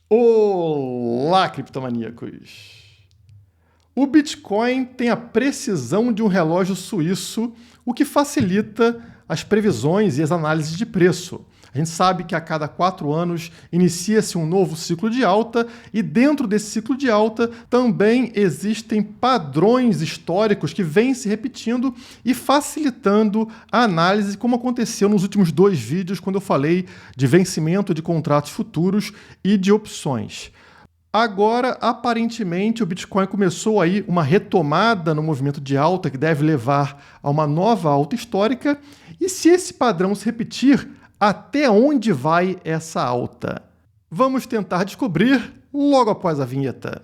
Olá, criptomaníacos! O Bitcoin tem a precisão de um relógio suíço, o que facilita as previsões e as análises de preço. A gente sabe que a cada 4 anos inicia-se um novo ciclo de alta e dentro desse ciclo de alta também existem padrões históricos que vêm se repetindo e facilitando a análise, como aconteceu nos últimos 2 vídeos quando eu falei de vencimento de contratos futuros e de opções. Agora, aparentemente, o Bitcoin começou aí uma retomada no movimento de alta que deve levar a uma nova alta histórica. E se esse padrão se repetir, até onde vai essa alta? Vamos tentar descobrir logo após a vinheta.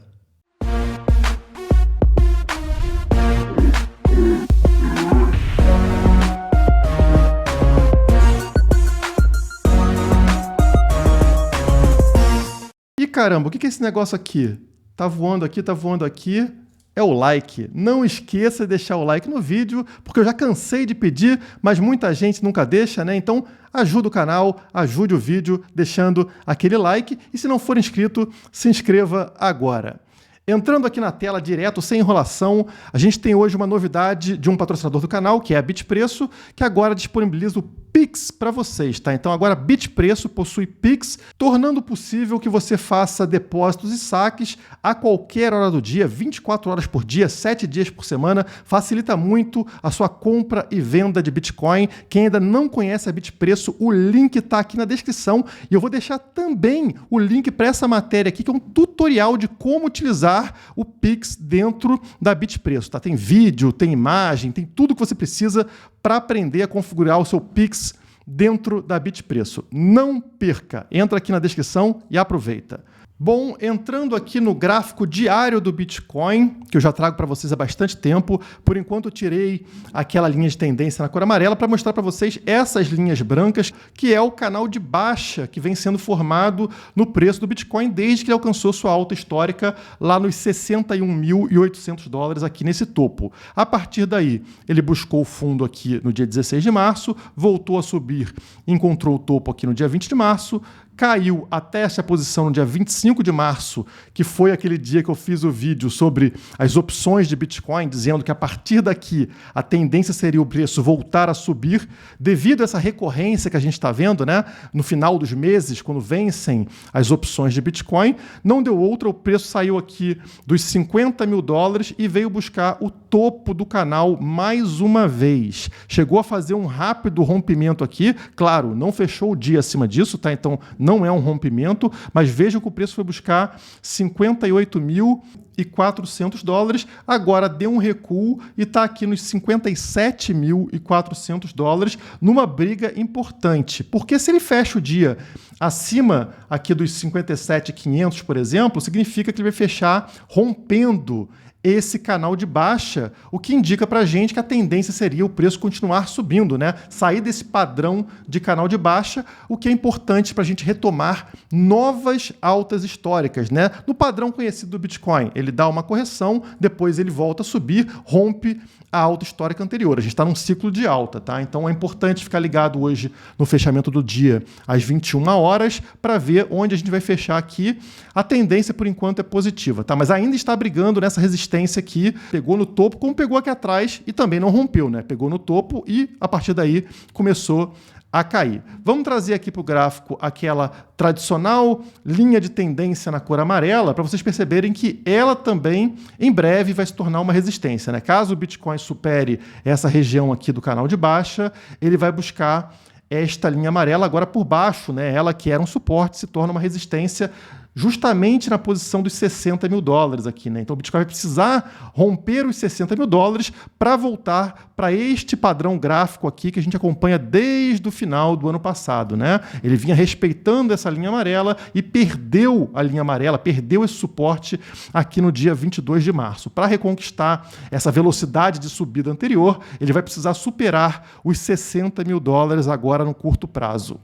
E caramba, o que é esse negócio aqui? Tá voando aqui, tá voando aqui. É o like. Não esqueça de deixar o like no vídeo, porque eu já cansei de pedir, mas muita gente nunca deixa, né? Então ajuda o canal, ajude o vídeo deixando aquele like. E se não for inscrito, se inscreva agora. Entrando aqui na tela direto, sem enrolação, a gente tem hoje uma novidade de um patrocinador do canal, que é a Bitpreço, que agora disponibiliza o Pix para vocês, tá? Então agora a Bitpreço possui Pix, tornando possível que você faça depósitos e saques a qualquer hora do dia, 24 horas por dia, 7 dias por semana. Facilita muito a sua compra e venda de Bitcoin. Quem ainda não conhece a Bitpreço, o link está aqui na descrição e eu vou deixar também o link para essa matéria aqui, que é um tutorial de como utilizar o Pix dentro da Bitpreço, tá? Tem vídeo, tem imagem, tem tudo que você precisa para aprender a configurar o seu Pix dentro da Bitpreço. Não perca! Entra aqui na descrição e aproveita. Bom, entrando aqui no gráfico diário do Bitcoin, que eu já trago para vocês há bastante tempo, por enquanto eu tirei aquela linha de tendência na cor amarela para mostrar para vocês essas linhas brancas, que é o canal de baixa que vem sendo formado no preço do Bitcoin desde que ele alcançou sua alta histórica lá nos 61.800 dólares aqui nesse topo. A partir daí, ele buscou o fundo aqui no dia 16 de março, voltou a subir, encontrou o topo aqui no dia 20 de março, caiu até essa posição no dia 25 de março, que foi aquele dia que eu fiz o vídeo sobre as opções de Bitcoin, dizendo que a partir daqui a tendência seria o preço voltar a subir, devido a essa recorrência que a gente está vendo, né? No final dos meses, quando vencem as opções de Bitcoin, não deu outra, o preço saiu aqui dos 50 mil dólares e veio buscar o topo do canal mais uma vez. Chegou a fazer um rápido rompimento aqui, claro, não fechou o dia acima disso, tá? Então não é um rompimento, mas vejam que o preço foi buscar 58.400 dólares, agora deu um recuo e está aqui nos 57.400 dólares, numa briga importante. Porque se ele fecha o dia acima aqui dos 57.500, por exemplo, significa que ele vai fechar rompendo esse canal de baixa, o que indica para a gente que a tendência seria o preço continuar subindo, né? Sair desse padrão de canal de baixa, o que é importante para a gente retomar novas altas históricas, né? No padrão conhecido do Bitcoin, ele dá uma correção, depois ele volta a subir, rompe a alta histórica anterior. A gente está num ciclo de alta, tá? Então é importante ficar ligado hoje no fechamento do dia às 21 horas para ver onde a gente vai fechar aqui. A tendência, por enquanto, é positiva, tá? Mas ainda está brigando nessa resistência aqui, pegou no topo, como pegou aqui atrás e também não rompeu, né? Pegou no topo e, a partir daí, começou a cair. Vamos trazer aqui para o gráfico aquela tradicional linha de tendência na cor amarela para vocês perceberem que ela também, em breve, vai se tornar uma resistência, né? Caso o Bitcoin supere essa região aqui do canal de baixa, ele vai buscar esta linha amarela agora por baixo, né? Ela que era um suporte se torna uma resistência justamente na posição dos 60 mil dólares aqui, né? Então o Bitcoin vai precisar romper os 60 mil dólares para voltar para este padrão gráfico aqui que a gente acompanha desde o final do ano passado, né? Ele vinha respeitando essa linha amarela e perdeu a linha amarela, perdeu esse suporte aqui no dia 22 de março. Para reconquistar essa velocidade de subida anterior, ele vai precisar superar os 60 mil dólares agora no curto prazo.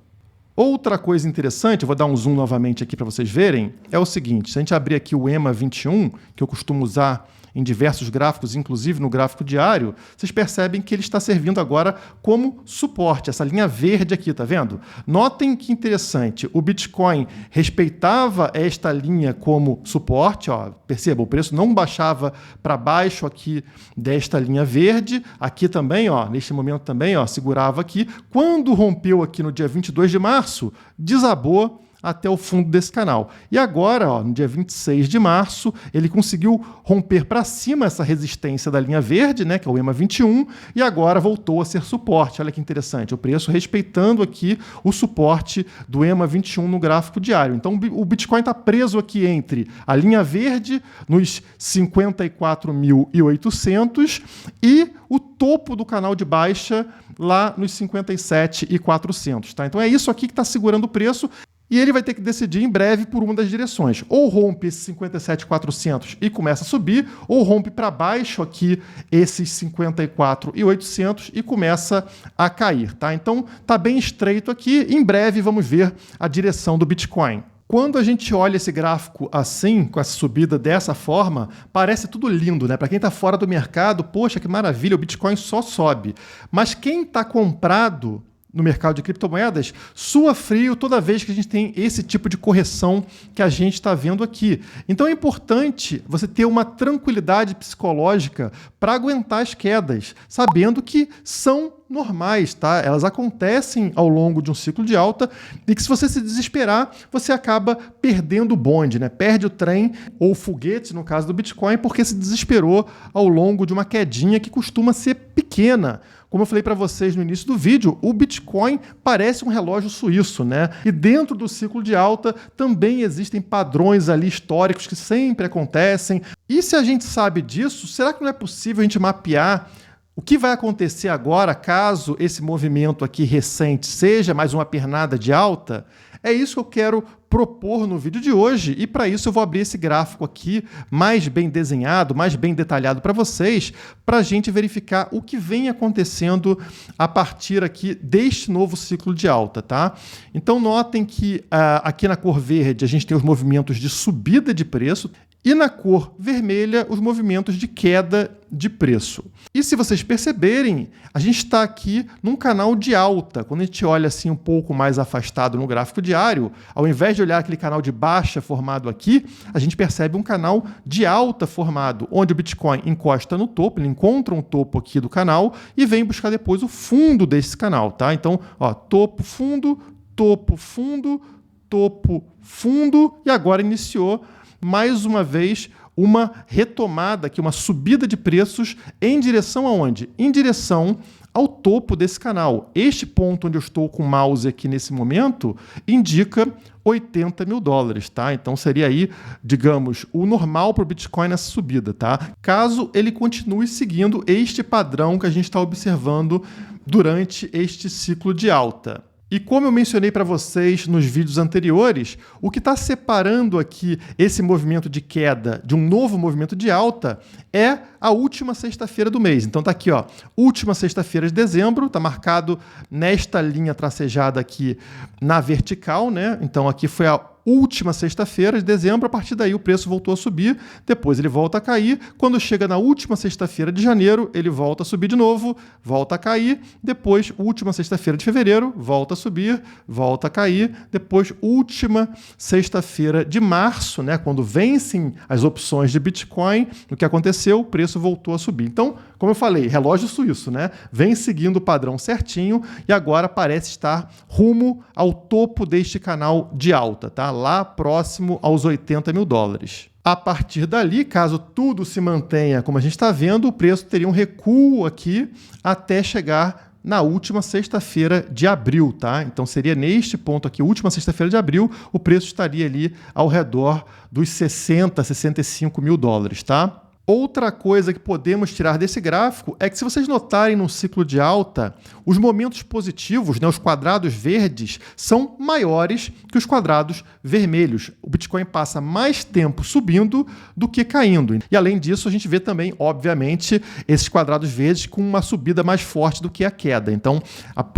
Outra coisa interessante, eu vou dar um zoom novamente aqui para vocês verem, é o seguinte: se a gente abrir aqui o EMA 21, que eu costumo usar em diversos gráficos, inclusive no gráfico diário, vocês percebem que ele está servindo agora como suporte, essa linha verde aqui, tá vendo? Notem que interessante, o Bitcoin respeitava esta linha como suporte, ó, perceba, o preço não baixava para baixo aqui desta linha verde, aqui também, ó, neste momento também, ó, segurava aqui. Quando rompeu aqui no dia 22 de março, desabou até o fundo desse canal. E agora, ó, no dia 26 de março, ele conseguiu romper para cima essa resistência da linha verde, né, que é o EMA 21, e agora voltou a ser suporte. Olha que interessante, o preço respeitando aqui o suporte do EMA 21 no gráfico diário. Então, o Bitcoin está preso aqui entre a linha verde, nos 54.800, e o topo do canal de baixa, lá nos 57.400. Tá? Então, é isso aqui que está segurando o preço. E ele vai ter que decidir em breve por uma das direções. Ou rompe esses 57.400 e começa a subir, ou rompe para baixo aqui esses 54.800 e começa a cair. Tá? Então, está bem estreito aqui. Em breve, vamos ver a direção do Bitcoin. Quando a gente olha esse gráfico assim, com essa subida dessa forma, parece tudo lindo, né? Para quem está fora do mercado, poxa, que maravilha, o Bitcoin só sobe. Mas quem está comprado no mercado de criptomoedas, sua frio toda vez que a gente tem esse tipo de correção que a gente está vendo aqui. Então é importante você ter uma tranquilidade psicológica para aguentar as quedas, sabendo que são normais, tá? Elas acontecem ao longo de um ciclo de alta e que se você se desesperar, você acaba perdendo o bonde, né? Perde o trem ou o foguete, no caso do Bitcoin, porque se desesperou ao longo de uma quedinha que costuma ser pequena. Como eu falei para vocês no início do vídeo, o Bitcoin parece um relógio suíço, né? E dentro do ciclo de alta também existem padrões ali históricos que sempre acontecem. E se a gente sabe disso, será que não é possível a gente mapear o que vai acontecer agora caso esse movimento aqui recente seja mais uma pernada de alta? É isso que eu quero propor no vídeo de hoje e para isso eu vou abrir esse gráfico aqui mais bem desenhado, mais bem detalhado para vocês, para a gente verificar o que vem acontecendo a partir aqui deste novo ciclo de alta, tá? Então notem que aqui na cor verde a gente tem os movimentos de subida de preço e na cor vermelha os movimentos de queda de preço. E se vocês perceberem, a gente está aqui num canal de alta. Quando a gente olha assim um pouco mais afastado no gráfico diário, ao invés de olhar aquele canal de baixa formado aqui, a gente percebe um canal de alta formado, onde o Bitcoin encosta no topo, ele encontra um topo aqui do canal e vem buscar depois o fundo desse canal, tá? Então, ó, topo, fundo, topo, fundo, topo, fundo e agora iniciou mais uma vez uma retomada aqui, uma subida de preços em direção aonde? Em direção ao topo desse canal. Este ponto onde eu estou com o mouse aqui nesse momento indica 80 mil dólares, tá? Então seria aí, digamos, o normal para o Bitcoin nessa subida, tá? Caso ele continue seguindo este padrão que a gente está observando durante este ciclo de alta. E como eu mencionei para vocês nos vídeos anteriores, o que está separando aqui esse movimento de queda de um novo movimento de alta é a última sexta-feira do mês. Então tá aqui, ó, última sexta-feira de dezembro, tá marcado nesta linha tracejada aqui na vertical, né? Então aqui foi a última sexta-feira de dezembro, a partir daí o preço voltou a subir, depois ele volta a cair, quando chega na última sexta-feira de janeiro, ele volta a subir de novo, volta a cair, depois última sexta-feira de fevereiro, volta a subir, volta a cair, depois última sexta-feira de março, né, quando vencem as opções de Bitcoin, o que aconteceu? O preço voltou a subir. Então, como eu falei, relógio suíço, né? Vem seguindo o padrão certinho e agora parece estar rumo ao topo deste canal de alta, tá? Lá próximo aos 80 mil dólares. A partir dali, caso tudo se mantenha como a gente está vendo, o preço teria um recuo aqui até chegar na última sexta-feira de abril, tá? Então seria neste ponto aqui, última sexta-feira de abril, o preço estaria ali ao redor dos 60, 65 mil dólares, tá? Outra coisa que podemos tirar desse gráfico é que se vocês notarem no ciclo de alta, os momentos positivos, né, os quadrados verdes, são maiores que os quadrados vermelhos. O Bitcoin passa mais tempo subindo do que caindo. E além disso, a gente vê também, obviamente, esses quadrados verdes com uma subida mais forte do que a queda. Então,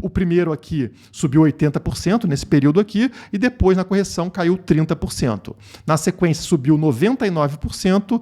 o primeiro aqui subiu 80% nesse período aqui e depois na correção caiu 30%. Na sequência subiu 99%,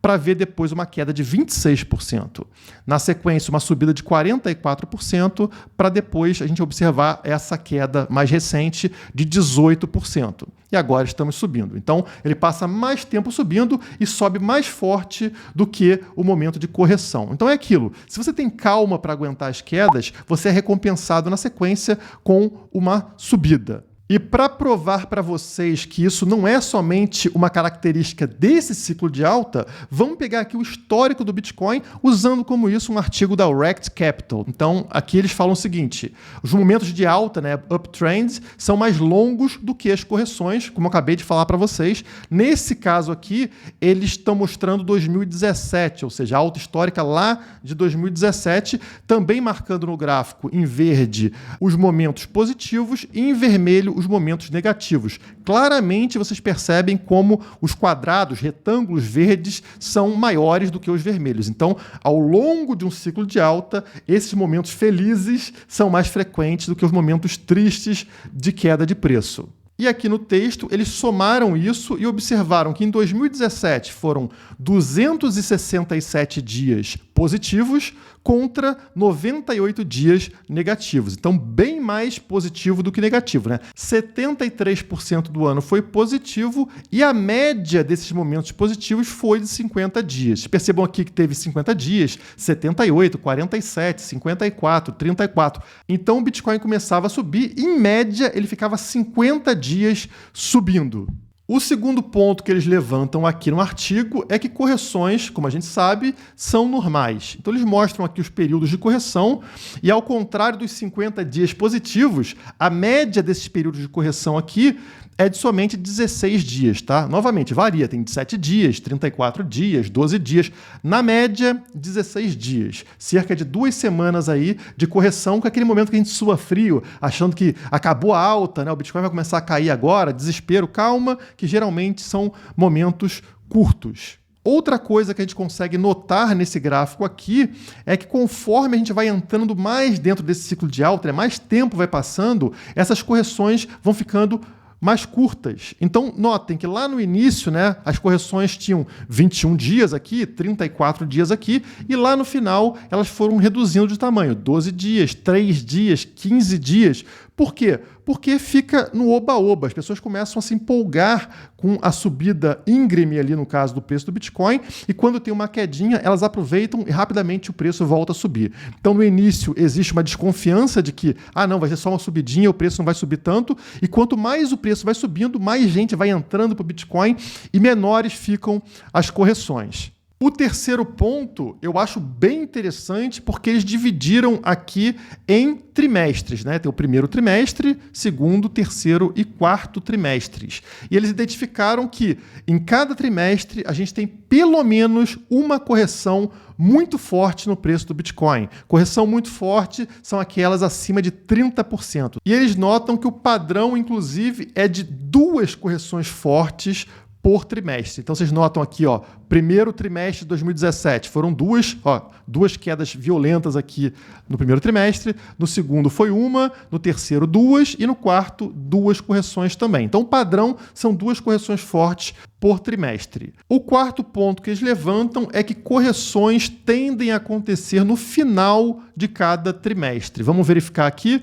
para ver depois uma queda de 26%. Na sequência, uma subida de 44%, para depois a gente observar essa queda mais recente de 18%. E agora estamos subindo. Então, ele passa mais tempo subindo e sobe mais forte do que o momento de correção. Então é aquilo. Se você tem calma para aguentar as quedas, você é recompensado na sequência com uma subida. E para provar para vocês que isso não é somente uma característica desse ciclo de alta, vamos pegar aqui o histórico do Bitcoin usando como isso um artigo da Rekt Capital. Então, aqui eles falam o seguinte, os momentos de alta, né, uptrends, são mais longos do que as correções, como eu acabei de falar para vocês. Nesse caso aqui, eles estão mostrando 2017, ou seja, a alta histórica lá de 2017, também marcando no gráfico em verde os momentos positivos e em vermelho os momentos negativos. Claramente vocês percebem como os quadrados, retângulos verdes são maiores do que os vermelhos. Então, ao longo de um ciclo de alta, esses momentos felizes são mais frequentes do que os momentos tristes de queda de preço. E aqui no texto, eles somaram isso e observaram que em 2017 foram 267 dias positivos contra 98 dias negativos. Então, bem mais positivo do que negativo, né? 73% do ano foi positivo e a média desses momentos positivos foi de 50 dias. Percebam aqui que teve 50 dias, 78, 47, 54, 34. Então, o Bitcoin começava a subir e, em média, ele ficava 50 dias subindo. O segundo ponto que eles levantam aqui no artigo é que correções, como a gente sabe, são normais. Então eles mostram aqui os períodos de correção e, ao contrário dos 50 dias positivos, a média desses períodos de correção aqui é de somente 16 dias, tá? Novamente, varia, tem 7 dias, 34 dias, 12 dias. Na média, 16 dias. Cerca de 2 semanas aí de correção, com aquele momento que a gente sua frio, achando que acabou a alta, né? O Bitcoin vai começar a cair agora, desespero, calma, que geralmente são momentos curtos. Outra coisa que a gente consegue notar nesse gráfico aqui é que conforme a gente vai entrando mais dentro desse ciclo de alta, né, mais tempo vai passando, essas correções vão ficando mais curtas. Então, notem que lá no início, né, as correções tinham 21 dias aqui, 34 dias aqui, e lá no final elas foram reduzindo de tamanho, 12 dias, 3 dias, 15 dias. Por quê? Porque fica no oba-oba. As pessoas começam a se empolgar com a subida íngreme ali, no caso do preço do Bitcoin, e quando tem uma quedinha, elas aproveitam e rapidamente o preço volta a subir. Então, no início, existe uma desconfiança de que, não, vai ser só uma subidinha, o preço não vai subir tanto, e quanto mais o preço vai subindo, mais gente vai entrando para o Bitcoin e menores ficam as correções. O terceiro ponto eu acho bem interessante porque eles dividiram aqui em trimestres, né? Tem o primeiro trimestre, segundo, terceiro e quarto trimestres. E eles identificaram que em cada trimestre a gente tem pelo menos uma correção muito forte no preço do Bitcoin. Correção muito forte são aquelas acima de 30%. E eles notam que o padrão, inclusive, é de 2 correções fortes por trimestre. Então, vocês notam aqui, ó, primeiro trimestre de 2017 foram duas quedas violentas aqui no primeiro trimestre, no segundo foi uma, no terceiro 2 e no quarto 2 correções também. Então, o padrão são 2 correções fortes por trimestre. O quarto ponto que eles levantam é que correções tendem a acontecer no final de cada trimestre. Vamos verificar aqui?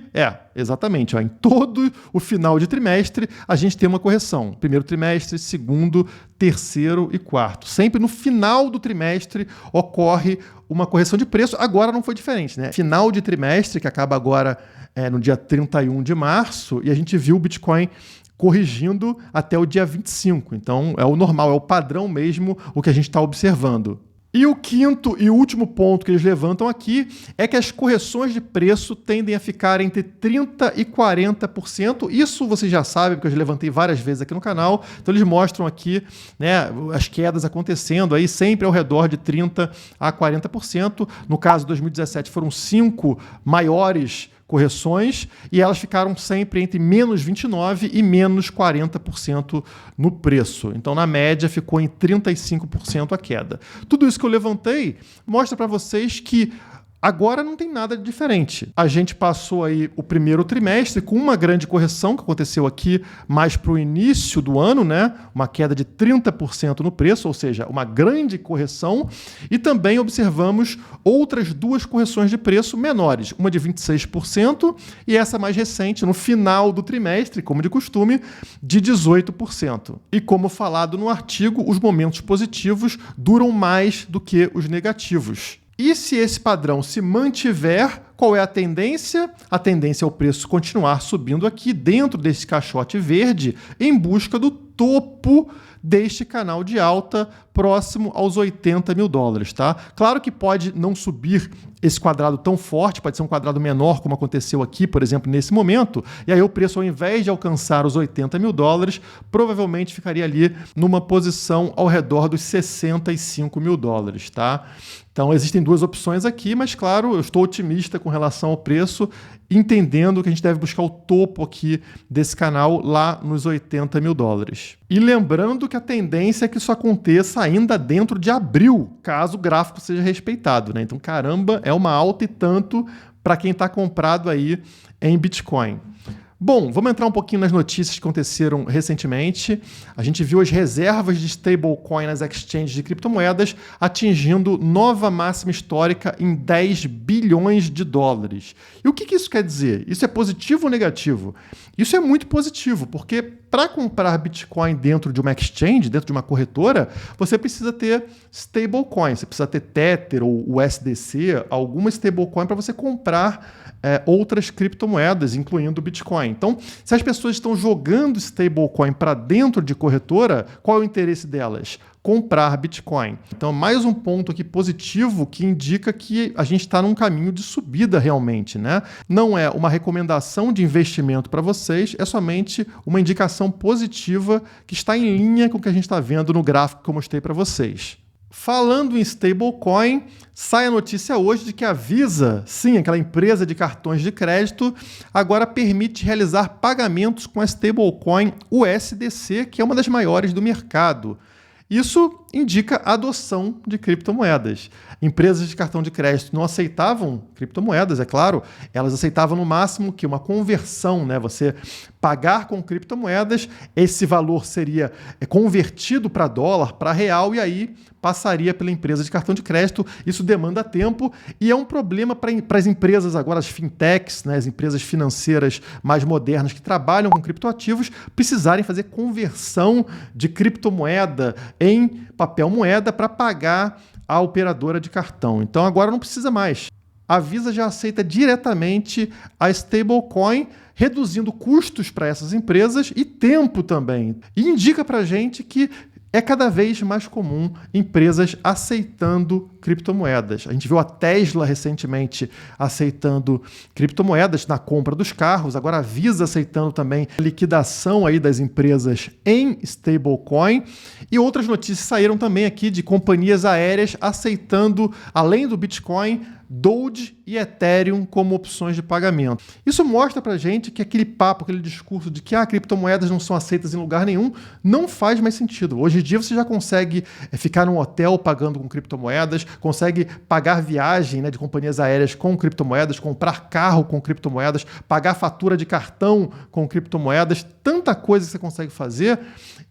Exatamente. Em todo o final de trimestre, a gente tem uma correção. Primeiro trimestre, segundo, terceiro e quarto. Sempre no final do trimestre ocorre uma correção de preço. Agora não foi diferente, né? Final de trimestre, que acaba agora no dia 31 de março, e a gente viu o Bitcoin corrigindo até o dia 25. Então, é o normal, é o padrão mesmo o que a gente está observando. E o quinto e último ponto que eles levantam aqui é que as correções de preço tendem a ficar entre 30% e 40%. Isso vocês já sabem, porque eu já levantei várias vezes aqui no canal. Então eles mostram aqui, né, as quedas acontecendo aí sempre ao redor de 30% a 40%. No caso de 2017 foram 5 maiores correções e elas ficaram sempre entre menos 29% e menos 40% no preço. Então, na média, ficou em 35% a queda. Tudo isso que eu levantei mostra para vocês que Agora não tem nada de diferente. A gente passou aí o primeiro trimestre com uma grande correção que aconteceu aqui mais para o início do ano, né? Uma queda de 30% no preço, ou seja, uma grande correção. E também observamos outras duas correções de preço menores, uma de 26% e essa mais recente, no final do trimestre, como de costume, de 18%. E como falado no artigo, os momentos positivos duram mais do que os negativos. E se esse padrão se mantiver, qual é a tendência? A tendência é o preço continuar subindo aqui dentro desse caixote verde em busca do topo deste canal de alta próximo aos 80 mil dólares, tá? Claro que pode não subir esse quadrado tão forte, pode ser um quadrado menor, como aconteceu aqui, por exemplo, nesse momento, e aí o preço, ao invés de alcançar os 80 mil dólares, provavelmente ficaria ali numa posição ao redor dos 65 mil dólares, tá? Então, existem duas opções aqui, mas, claro, eu estou otimista com relação ao preço, entendendo que a gente deve buscar o topo aqui desse canal lá nos 80 mil dólares. E lembrando que a tendência é que isso aconteça ainda dentro de abril, caso o gráfico seja respeitado, né? Então, caramba, é uma alta e tanto para quem está comprado aí em Bitcoin. Bom, vamos entrar um pouquinho nas notícias que aconteceram recentemente. A gente viu as reservas de stablecoin nas exchanges de criptomoedas atingindo nova máxima histórica em 10 bilhões de dólares. E o que isso quer dizer? Isso é positivo ou negativo? Isso é muito positivo, porque para comprar Bitcoin dentro de uma exchange, dentro de uma corretora, você precisa ter stablecoin, você precisa ter Tether ou USDC, alguma stablecoin para você comprar outras criptomoedas, incluindo o Bitcoin. Então, se as pessoas estão jogando stablecoin para dentro de corretora, qual é o interesse delas? Comprar Bitcoin. Então, mais um ponto aqui positivo que indica que a gente está num caminho de subida realmente, né? Não é uma recomendação de investimento para vocês, é somente uma indicação positiva que está em linha com o que a gente está vendo no gráfico que eu mostrei para vocês. Falando em stablecoin, sai a notícia hoje de que a Visa, sim, aquela empresa de cartões de crédito, agora permite realizar pagamentos com a stablecoin USDC, que é uma das maiores do mercado. Isso indica a adoção de criptomoedas. Empresas de cartão de crédito não aceitavam criptomoedas, é claro, elas aceitavam no máximo que uma conversão, né? Você pagar com criptomoedas, esse valor seria convertido para dólar, para real, e aí passaria pela empresa de cartão de crédito. Isso demanda tempo e é um problema para as empresas agora, as fintechs, né? As empresas financeiras mais modernas que trabalham com criptoativos, precisarem fazer conversão de criptomoeda em papel moeda para pagar a operadora de cartão. Então agora não precisa mais. A Visa já aceita diretamente a stablecoin, reduzindo custos para essas empresas e tempo também. E indica para a gente que é cada vez mais comum empresas aceitando criptomoedas. A gente viu a Tesla recentemente aceitando criptomoedas na compra dos carros, agora a Visa aceitando também a liquidação aí das empresas em stablecoin. E outras notícias saíram também aqui de companhias aéreas aceitando, além do Bitcoin, Doge e Ethereum como opções de pagamento. Isso mostra pra gente que aquele papo, aquele discurso de que criptomoedas não são aceitas em lugar nenhum, não faz mais sentido. Hoje em dia você já consegue ficar num hotel pagando com criptomoedas, consegue pagar viagem, né, de companhias aéreas com criptomoedas, comprar carro com criptomoedas, pagar fatura de cartão com criptomoedas, tanta coisa que você consegue fazer.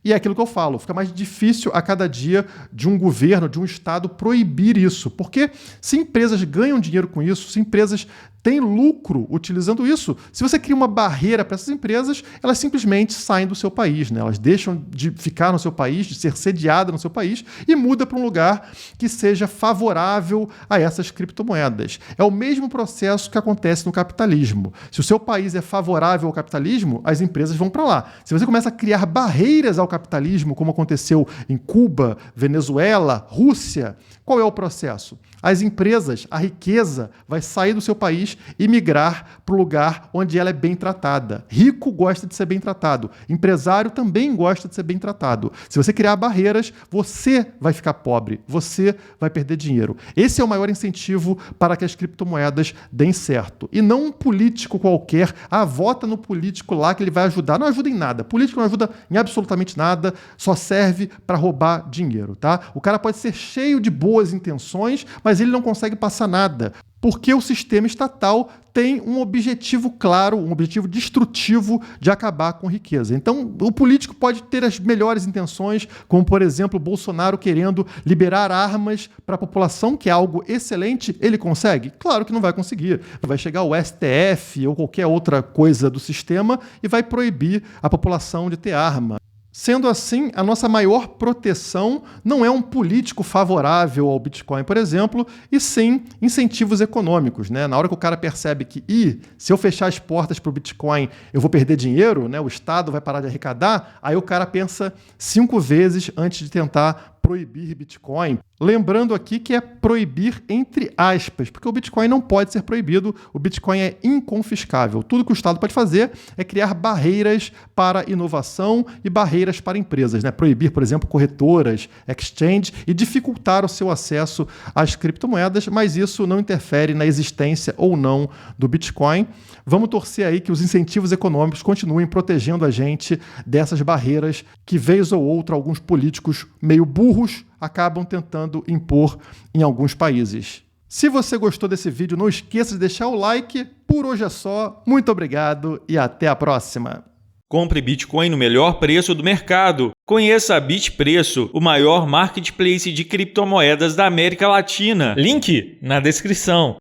E é aquilo que eu falo, fica mais difícil a cada dia de um governo, de um estado proibir isso. Porque se empresas ganham dinheiro com isso, se empresas têm lucro utilizando isso, se você cria uma barreira para essas empresas, elas simplesmente saem do seu país, né? Elas deixam de ficar no seu país, de ser sediadas no seu país e muda para um lugar que seja favorável a essas criptomoedas. É o mesmo processo que acontece no capitalismo. Se o seu país é favorável ao capitalismo, as empresas vão para lá. Se você começa a criar barreiras ao capitalismo, como aconteceu em Cuba, Venezuela, Rússia, qual é o processo? As empresas, a riqueza vai sair do seu país e migrar para o lugar onde ela é bem tratada. Rico gosta de ser bem tratado. Empresário também gosta de ser bem tratado. Se você criar barreiras, você vai ficar pobre. Você vai perder dinheiro. Esse é o maior incentivo para que as criptomoedas deem certo. E não um político qualquer. Vota no político lá que ele vai ajudar. Não ajuda em nada. Político não ajuda em absolutamente nada. Só serve para roubar dinheiro, tá? O cara pode ser cheio de boas intenções, mas ele não consegue passar nada. porque o sistema estatal tem um objetivo claro, um objetivo destrutivo de acabar com riqueza. Então, o político pode ter as melhores intenções, como, por exemplo, Bolsonaro querendo liberar armas para a população, que é algo excelente. Ele consegue? Claro que não vai conseguir. Vai chegar o STF ou qualquer outra coisa do sistema e vai proibir a população de ter arma. Sendo assim, a nossa maior proteção não é um político favorável ao Bitcoin, por exemplo, e sim incentivos econômicos, né? Na hora que o cara percebe que, se eu fechar as portas para o Bitcoin, eu vou perder dinheiro, né? O Estado vai parar de arrecadar, aí o cara pensa 5 vezes antes de tentar proibir Bitcoin. Lembrando aqui que é proibir entre aspas, porque o Bitcoin não pode ser proibido, o Bitcoin é inconfiscável. Tudo que o Estado pode fazer é criar barreiras para inovação e barreiras para empresas, né? Proibir, por exemplo, corretoras, exchange e dificultar o seu acesso às criptomoedas, mas isso não interfere na existência ou não do Bitcoin. Vamos torcer aí que os incentivos econômicos continuem protegendo a gente dessas barreiras que, vez ou outra, alguns políticos meio burros acabam tentando impor em alguns países. Se você gostou desse vídeo, não esqueça de deixar o like. Por hoje é só. Muito obrigado e até a próxima. Compre Bitcoin no melhor preço do mercado. Conheça a Bitpreço, o maior marketplace de criptomoedas da América Latina. Link na descrição.